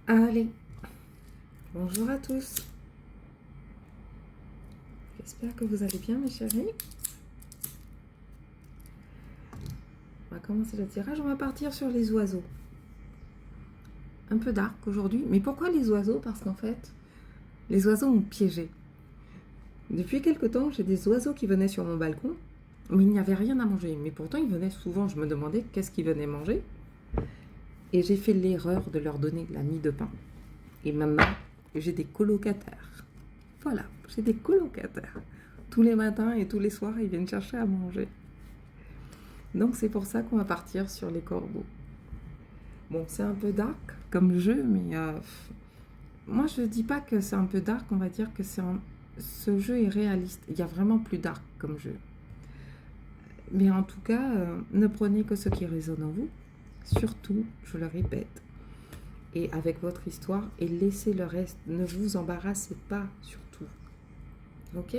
Allez, bonjour à tous. J'espère que vous allez bien, mes chéris. On va commencer le tirage. On va partir sur les oiseaux. Un peu dark aujourd'hui. Mais pourquoi les oiseaux? Parce qu'en fait, les oiseaux m'ont piégé. Depuis quelque temps, j'ai des oiseaux qui venaient sur mon balcon, mais il n'y avait rien à manger. Mais pourtant, ils venaient souvent. Je me demandais qu'est-ce qu'ils venaient manger. Et j'ai fait l'erreur de leur donner de la mie de pain. Et maintenant, j'ai des colocataires. Voilà, j'ai des colocataires. Tous les matins et tous les soirs, ils viennent chercher à manger. Donc c'est pour ça qu'on va partir sur les corbeaux. Bon, c'est un peu dark comme jeu, mais moi je ne dis pas que c'est un peu dark, on va dire que ce jeu est réaliste. Il y a vraiment plus dark comme jeu. Mais en tout cas, ne prenez que ce qui résonne en vous. Surtout, je le répète, et avec votre histoire, et laissez le reste. Ne vous embarrassez pas, surtout. Ok ?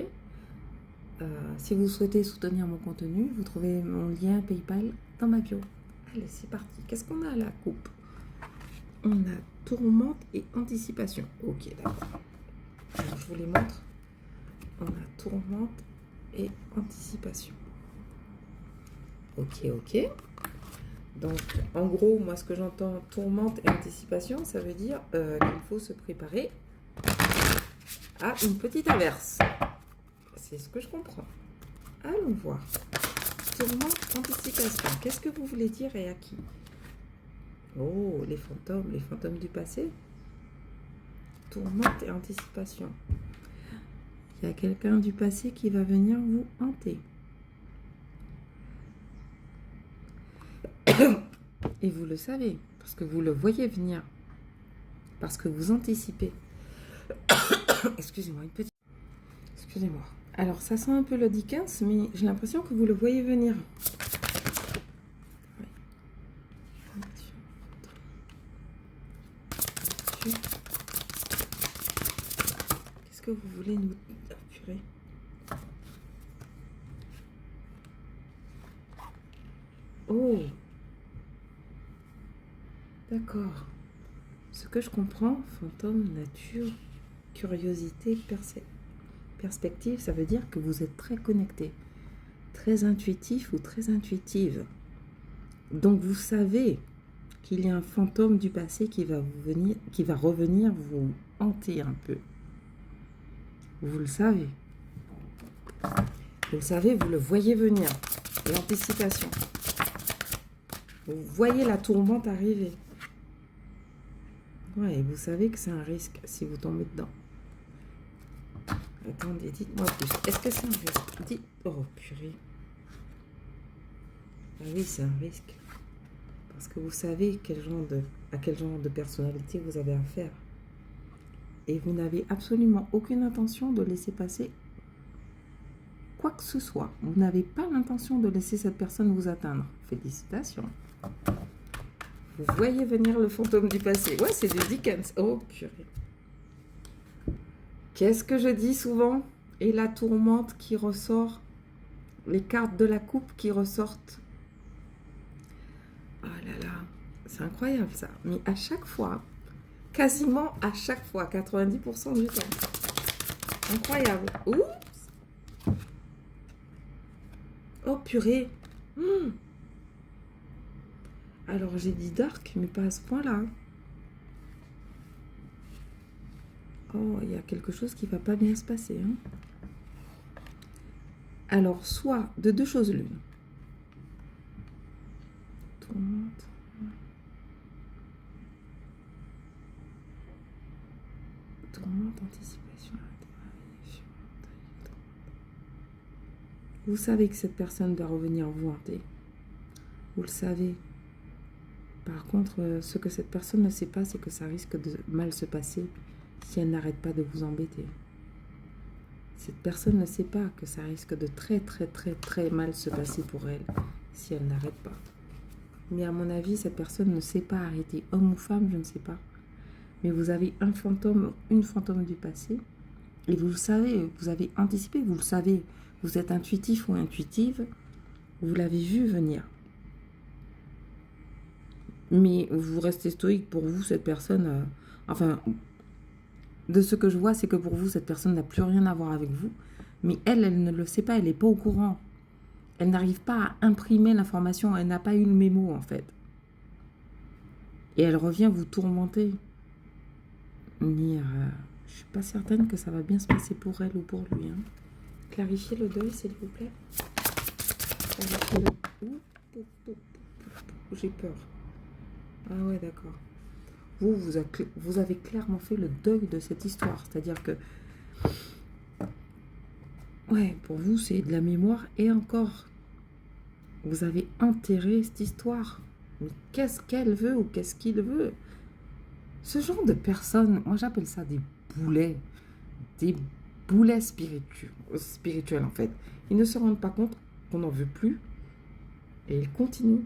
Si vous souhaitez soutenir mon contenu, vous trouvez mon lien PayPal dans ma bio. Allez, c'est parti. Qu'est-ce qu'on a à la coupe? On a tourmente et anticipation. Ok, d'accord. Alors, je vous les montre. On a tourmente et anticipation. Ok. Donc, en gros, moi, ce que j'entends, tourmente et anticipation, ça veut dire qu'il faut se préparer à une petite averse. C'est ce que je comprends. Allons voir. Tourmente, anticipation. Qu'est-ce que vous voulez dire et à qui? Oh, les fantômes du passé. Tourmente et anticipation. Il y a quelqu'un du passé qui va venir vous hanter. Et vous le savez, parce que vous le voyez venir. Parce que vous anticipez. Excusez-moi, Excusez-moi. Alors, ça sent un peu le Dickens, mais j'ai l'impression que vous le voyez venir. Qu'est-ce que vous voulez nous purée. Oh, d'accord. Ce que je comprends, fantôme, nature, curiosité, perspective, ça veut dire que vous êtes très connecté, très intuitif ou très intuitive. Donc vous savez qu'il y a un fantôme du passé qui va revenir vous hanter un peu. Vous le savez. Vous le savez, vous le voyez venir. L'anticipation. Vous voyez la tourmente arriver. Ouais, et vous savez que c'est un risque si vous tombez dedans. Attendez, dites-moi plus. Est-ce que c'est un risque? Oh, purée. Ah oui, c'est un risque. Parce que vous savez à quel genre de personnalité vous avez affaire. Et vous n'avez absolument aucune intention de laisser passer quoi que ce soit. Vous n'avez pas l'intention de laisser cette personne vous atteindre. Félicitations. Vous voyez venir le fantôme du passé. Ouais, c'est du Dickens. Oh, purée. Qu'est-ce que je dis souvent? Et la tourmente qui ressort, les cartes de la coupe qui ressortent. Oh là là, c'est incroyable ça. Mais à chaque fois, quasiment à chaque fois, 90% du temps. Incroyable. Oups. Oh purée. Alors j'ai dit dark, mais pas à ce point-là. Oh, il y a quelque chose qui va pas bien se passer. Hein. Alors, soit de deux choses l'une. Tourmente. Tourmente, anticipation. Vous savez que cette personne va revenir vous hanter. Vous le savez. Par contre, ce que cette personne ne sait pas, c'est que ça risque de mal se passer si elle n'arrête pas de vous embêter. Cette personne ne sait pas que ça risque de très mal se passer pour elle si elle n'arrête pas. Mais à mon avis, cette personne ne sait pas arrêter. Homme ou femme, je ne sais pas. Mais vous avez un fantôme, une fantôme du passé. Et vous le savez, vous avez anticipé, vous le savez. Vous êtes intuitif ou intuitive. Vous l'avez vu venir. Mais vous restez stoïque pour vous, cette personne. Enfin, de ce que je vois, c'est que pour vous, cette personne n'a plus rien à voir avec vous. Mais elle ne le sait pas, elle n'est pas au courant. Elle n'arrive pas à imprimer l'information, elle n'a pas eu le mémo en fait. Et elle revient vous tourmenter. Dire, je suis pas certaine que ça va bien se passer pour elle ou pour lui. Hein. Clarifiez le deuil, s'il vous plaît. Clarifiez le... J'ai peur. Ah ouais, d'accord. Vous avez clairement fait le deuil de cette histoire. C'est-à-dire que... Ouais, pour vous, c'est de la mémoire. Et encore, vous avez enterré cette histoire. Mais qu'est-ce qu'elle veut ou qu'est-ce qu'il veut? Ce genre de personnes, moi j'appelle ça des boulets. Des boulets spirituels en fait. Ils ne se rendent pas compte qu'on n'en veut plus. Et ils continuent.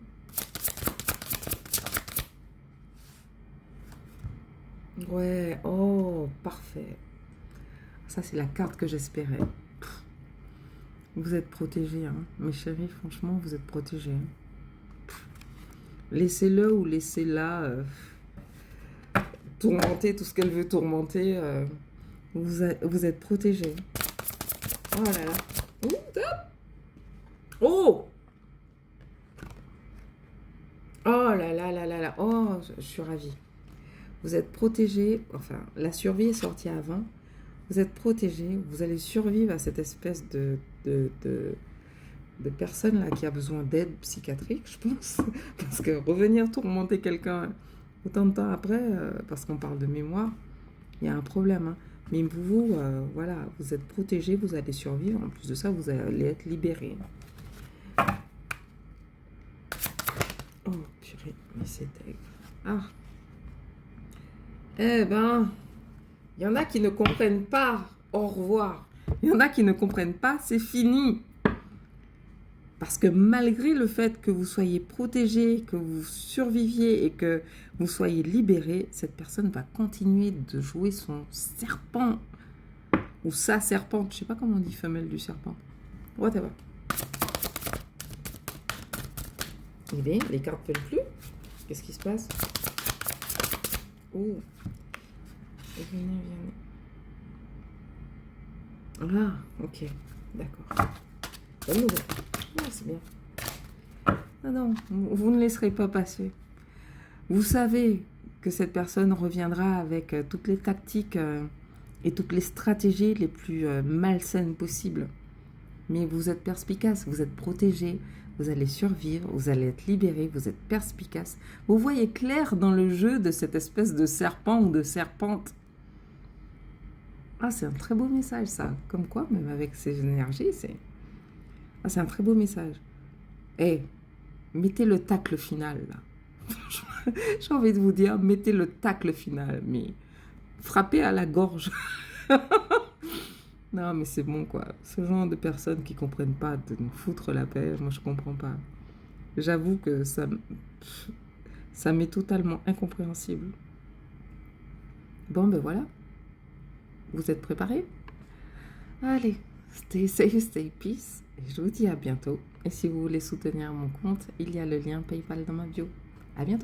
Ouais, oh, parfait. Ça, c'est la carte que j'espérais. Vous êtes protégés, hein. Mes chéris, franchement, vous êtes protégés. Laissez-le ou laissez-la tourmenter tout ce qu'elle veut tourmenter. Vous êtes protégés. Oh là là. Oh! Oh là là là là là. Oh, je suis ravie. Vous êtes protégés. Enfin, la survie est sortie avant. Vous êtes protégés. Vous allez survivre à cette espèce de personne là qui a besoin d'aide psychiatrique, je pense. Parce que revenir tourmenter quelqu'un autant de temps après, parce qu'on parle de mémoire, il y a un problème. Hein. Mais vous, voilà, vous êtes protégés, vous allez survivre. En plus de ça, vous allez être libérés. Oh, purée, mais c'est dingue. Ah. Eh ben, il y en a qui ne comprennent pas. Au revoir. Il y en a qui ne comprennent pas, c'est fini. Parce que malgré le fait que vous soyez protégé, que vous surviviez et que vous soyez libéré, cette personne va continuer de jouer son serpent. Ou sa serpente. Je ne sais pas comment on dit femelle du serpent. Whatever. Eh bien, les cartes ne veulent plus. Qu'est-ce qui se passe? Oh. Ah, ok. D'accord. Bonne nouvelle. Ah, c'est bien. Ah non, vous ne laisserez pas passer. Vous savez que cette personne reviendra avec toutes les tactiques et toutes les stratégies les plus malsaines possibles. Mais vous êtes perspicace, vous êtes protégé, vous allez survivre, vous allez être libéré, vous êtes perspicace. Vous voyez clair dans le jeu de cette espèce de serpent ou de serpente. Ah, c'est un très beau message, ça. Comme quoi, même avec ces énergies, c'est... Ah, c'est un très beau message. Eh, mettez le tacle final, là. J'ai envie de vous dire, mettez le tacle final, mais frappez à la gorge. Non, mais c'est bon, quoi. Ce genre de personnes qui comprennent pas de nous foutre la paix, moi, je comprends pas. J'avoue que ça m'est totalement incompréhensible. Bon, ben voilà. Vous êtes préparés? Allez, stay safe, stay peace. Et je vous dis à bientôt. Et si vous voulez soutenir mon compte, il y a le lien PayPal dans ma bio. À bientôt.